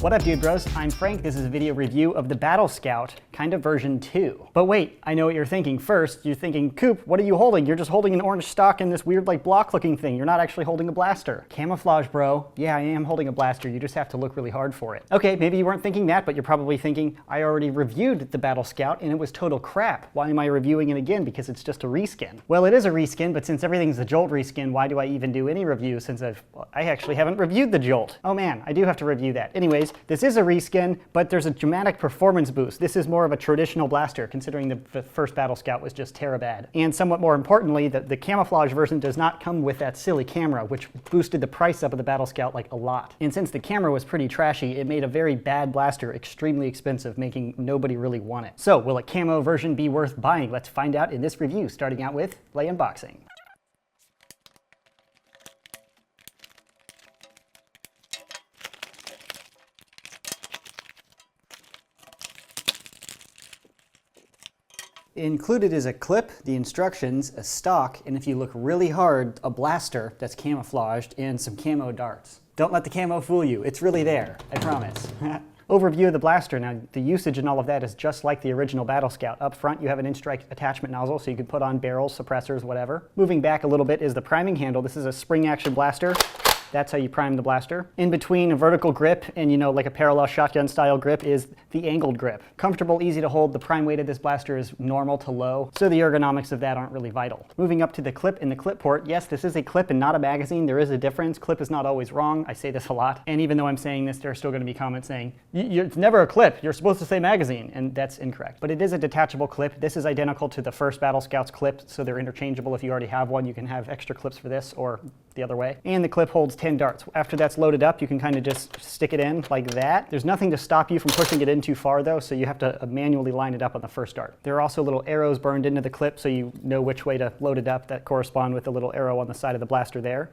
What up, dude bros? I'm Frank. This is a video review of the Battlescout, kind of version 2. But wait, I know what you're thinking. First, you're thinking, Coop, what are you holding? You're just holding an orange stock and this weird like block looking thing. You're not actually holding a blaster. Camouflage, bro. Yeah, I am holding a blaster. You just have to look really hard for it. Okay, maybe you weren't thinking that, but you're probably thinking, I already reviewed the Battlescout and it was total crap. Why am I reviewing it again? Because it's just a reskin. Well, it is a reskin, but since everything's a Jolt reskin, why do I even do any review since I actually haven't reviewed the Jolt? Oh man, I do have to review that. Anyways, this is a reskin, but there's a dramatic performance boost. This is more of a traditional blaster, considering the first Battlescout was just terabad. And somewhat more importantly, the camouflage version does not come with that silly camera, which boosted the price up of the Battlescout like a lot. And since the camera was pretty trashy, it made a very bad blaster extremely expensive, making nobody really want it. So will a camo version be worth buying? Let's find out in this review, starting out with lay unboxing. Included is a clip, the instructions, a stock, and if you look really hard, a blaster that's camouflaged and some camo darts. Don't let the camo fool you, it's really there, I promise. Overview of the blaster. Now, the usage and all of that is just like the original Battlescout. Up front, you have an in-strike attachment nozzle, so you can put on barrels, suppressors, whatever. Moving back a little bit is the priming handle. This is a spring-action blaster. That's how you prime the blaster. In between a vertical grip and, like a parallel shotgun style grip is the angled grip. Comfortable, easy to hold. The prime weight of this blaster is normal to low, so the ergonomics of that aren't really vital. Moving up to the clip and the clip port. Yes, this is a clip and not a magazine. There is a difference. Clip is not always wrong. I say this a lot. And even though I'm saying this, there are still going to be comments saying, it's never a clip. You're supposed to say magazine. And that's incorrect. But it is a detachable clip. This is identical to the first Battlescout's clip, so they're interchangeable. If you already have one, you can have extra clips for this or the other way. And the clip holds 10 darts. After that's loaded up, you can kind of just stick it in like that. There's nothing to stop you from pushing it in too far though, so you have to manually line it up on the first dart. There are also little arrows burned into the clip so you know which way to load it up that correspond with the little arrow on the side of the blaster there.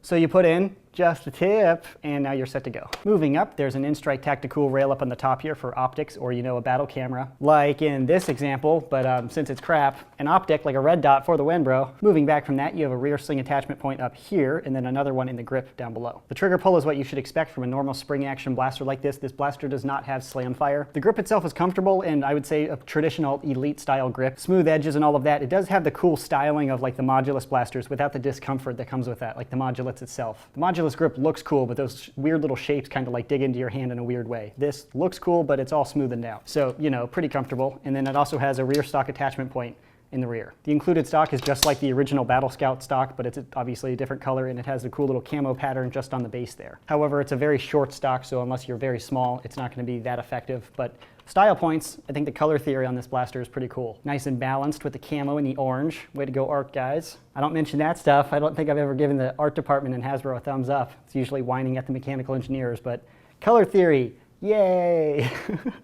So you put in just a tip, and now you're set to go. Moving up, there's an in-strike tactical rail up on the top here for optics, or a battle camera, like in this example, but since it's crap, an optic like a red dot for the win, bro. Moving back from that, you have a rear sling attachment point up here, and then another one in the grip down below. The trigger pull is what you should expect from a normal spring action blaster like this. This blaster does not have slam fire. The grip itself is comfortable, and I would say a traditional elite style grip. Smooth edges and all of that. It does have the cool styling of like the Modulus blasters without the discomfort that comes with that, like the Modulus itself. The Modulus grip looks cool, but those weird little shapes kind of like dig into your hand in a weird way. This looks cool, but it's all smoothened out. So, pretty comfortable. And then it also has a rear stock attachment point in the rear. The included stock is just like the original Battlescout stock, but it's obviously a different color, and it has the cool little camo pattern just on the base there. However, it's a very short stock, so unless you're very small, it's not going to be that effective. But style points, I think the color theory on this blaster is pretty cool. Nice and balanced with the camo and the orange. Way to go, art guys. I don't mention that stuff. I don't think I've ever given the art department in Hasbro a thumbs up. It's usually whining at the mechanical engineers, but color theory, yay!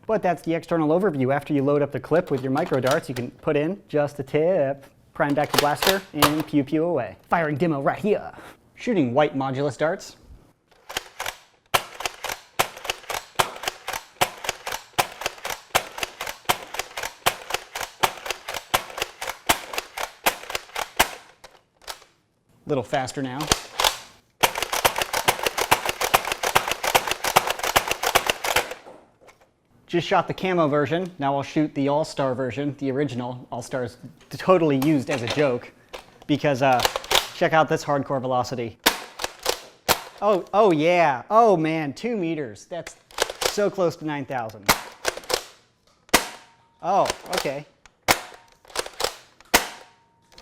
But that's the external overview. After you load up the clip with your micro darts, you can put in just a tip, prime back the blaster, and pew pew away. Firing demo right here. Shooting white Modulus darts. A little faster now. Just shot the camo version. Now I'll shoot the All-Star version, the original. All-Star's totally used as a joke because check out this hardcore velocity. Oh yeah. Oh man, 2 meters. That's so close to 9,000. Oh, okay.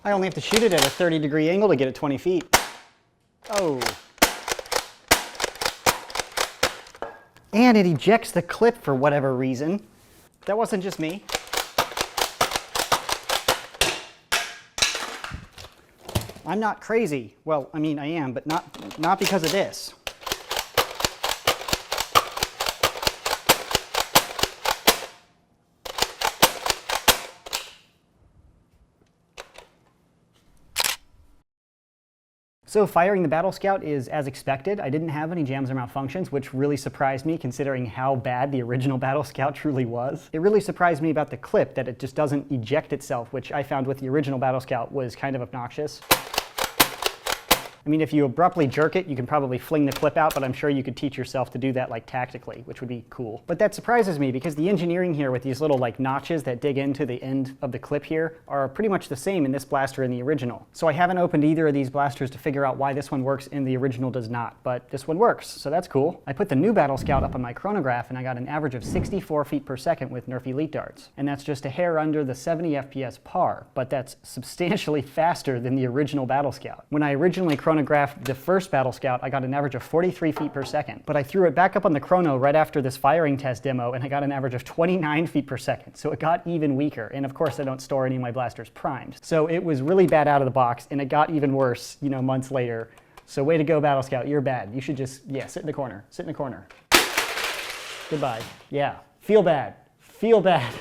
I only have to shoot it at a 30-degree angle to get it 20 feet. Oh. And it ejects the clip for whatever reason. That wasn't just me. I'm not crazy. Well, I mean, I am, but not because of this. So firing the Battlescout is as expected. I didn't have any jams or malfunctions, which really surprised me considering how bad the original Battlescout truly was. It really surprised me about the clip, that it just doesn't eject itself, which I found with the original Battlescout was kind of obnoxious. I mean, if you abruptly jerk it, you can probably fling the clip out, but I'm sure you could teach yourself to do that like tactically, which would be cool. But that surprises me because the engineering here with these little like notches that dig into the end of the clip here are pretty much the same in this blaster and the original. So I haven't opened either of these blasters to figure out why this one works and the original does not, but this one works, so that's cool. I put the new Battlescout up on my chronograph and I got an average of 64 feet per second with Nerf Elite darts. And that's just a hair under the 70 FPS par, but that's substantially faster than the original Battlescout. When I originally chronographed the first Battlescout, I got an average of 43 feet per second, but I threw it back up on the chrono right after this firing test demo and I got an average of 29 feet per second, so it got even weaker. And of course I don't store any of my blasters primed. So it was really bad out of the box and it got even worse, you know, months later. So way to go, Battlescout, you're bad. You should just, yeah, sit in the corner, sit in the corner. Goodbye. Yeah, feel bad, feel bad.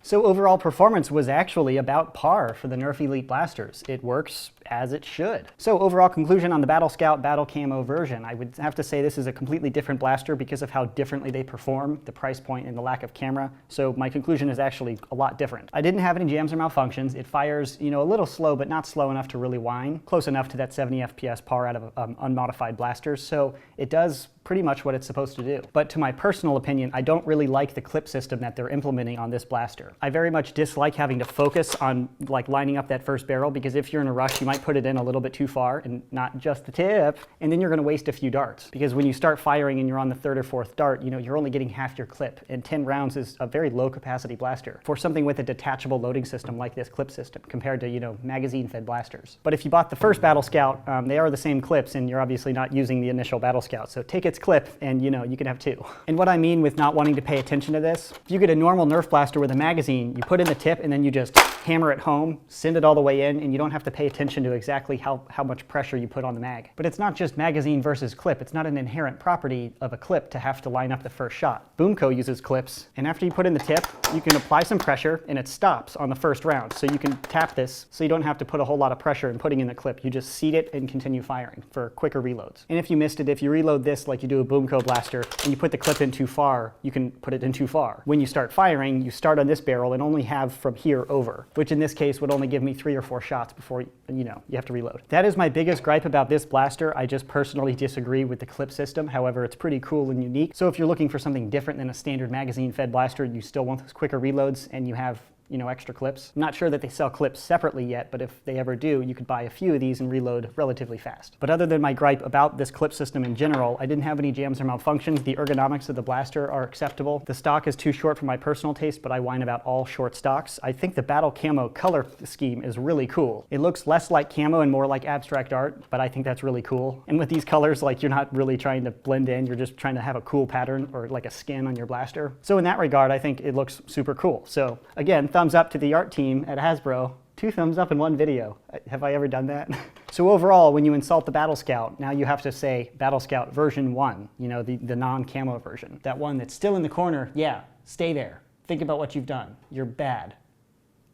So overall performance was actually about par for the Nerf Elite blasters. It works as it should. So overall conclusion on the Battlescout Battlecamo version, I would have to say this is a completely different blaster because of how differently they perform, the price point and the lack of camera. So my conclusion is actually a lot different. I didn't have any jams or malfunctions. It fires, you know, a little slow, but not slow enough to really whine. Close enough to that 70 FPS par out of unmodified blasters. So it does pretty much what it's supposed to do. But to my personal opinion, I don't really like the clip system that they're implementing on this blaster. I very much dislike having to focus on like lining up that first barrel, because if you're in a rush, you might put it in a little bit too far and not just the tip, and then you're gonna waste a few darts. Because when you start firing and you're on the third or fourth dart, you know, you're only getting half your clip, and 10 rounds is a very low capacity blaster for something with a detachable loading system like this clip system compared to, you know, magazine fed blasters. But if you bought the first Battlescout, they are the same clips and you're obviously not using the initial Battlescout. So take its clip and, you know, you can have two. And what I mean with not wanting to pay attention to this, if you get a normal Nerf blaster with a magazine, you put in the tip and then you just hammer it home, send it all the way in, and you don't have to pay attention to exactly how much pressure you put on the mag. But it's not just magazine versus clip. It's not an inherent property of a clip to have to line up the first shot. Boomco uses clips, and after you put in the tip, you can apply some pressure and it stops on the first round. So you can tap this so you don't have to put a whole lot of pressure in putting in the clip. You just seat it and continue firing for quicker reloads. And if you missed it, if you reload this like you do a Boomco blaster and you put the clip in too far, you can put it in too far. When you start firing, you start on this barrel and only have from here over, which in this case would only give me 3 or 4 shots before, you know, you have to reload. That is my biggest gripe about this blaster. I just personally disagree with the clip system. However, it's pretty cool and unique. So if you're looking for something different than a standard magazine fed blaster, you still want those quicker reloads and you have, you know, extra clips. I'm not sure that they sell clips separately yet, but if they ever do, you could buy a few of these and reload relatively fast. But other than my gripe about this clip system in general, I didn't have any jams or malfunctions. The ergonomics of the blaster are acceptable. The stock is too short for my personal taste, but I whine about all short stocks. I think the Battlecamo color scheme is really cool. It looks less like camo and more like abstract art, but I think that's really cool. And with these colors, like, you're not really trying to blend in, you're just trying to have a cool pattern or like a skin on your blaster. So in that regard, I think it looks super cool. So again, thumbs up to the art team at Hasbro. 2 thumbs up in one video. Have I ever done that? So overall, when you insult the Battlescout, now you have to say Battlescout version 1, you know, the non-camo version. That one that's still in the corner, yeah, stay there. Think about what you've done. You're bad.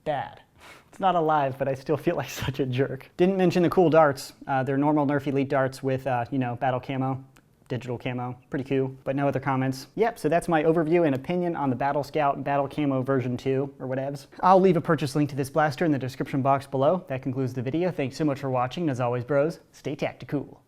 Bad. It's not alive, but I still feel like such a jerk. Didn't mention the cool darts. They're normal Nerf Elite darts with, you know, Battlecamo. Digital camo, pretty cool, but no other comments. Yep, so that's my overview and opinion on the Battlescout Battlecamo version 2, or whatevs. I'll leave a purchase link to this blaster in the description box below. That concludes the video. Thanks so much for watching, and as always, bros, stay tactical.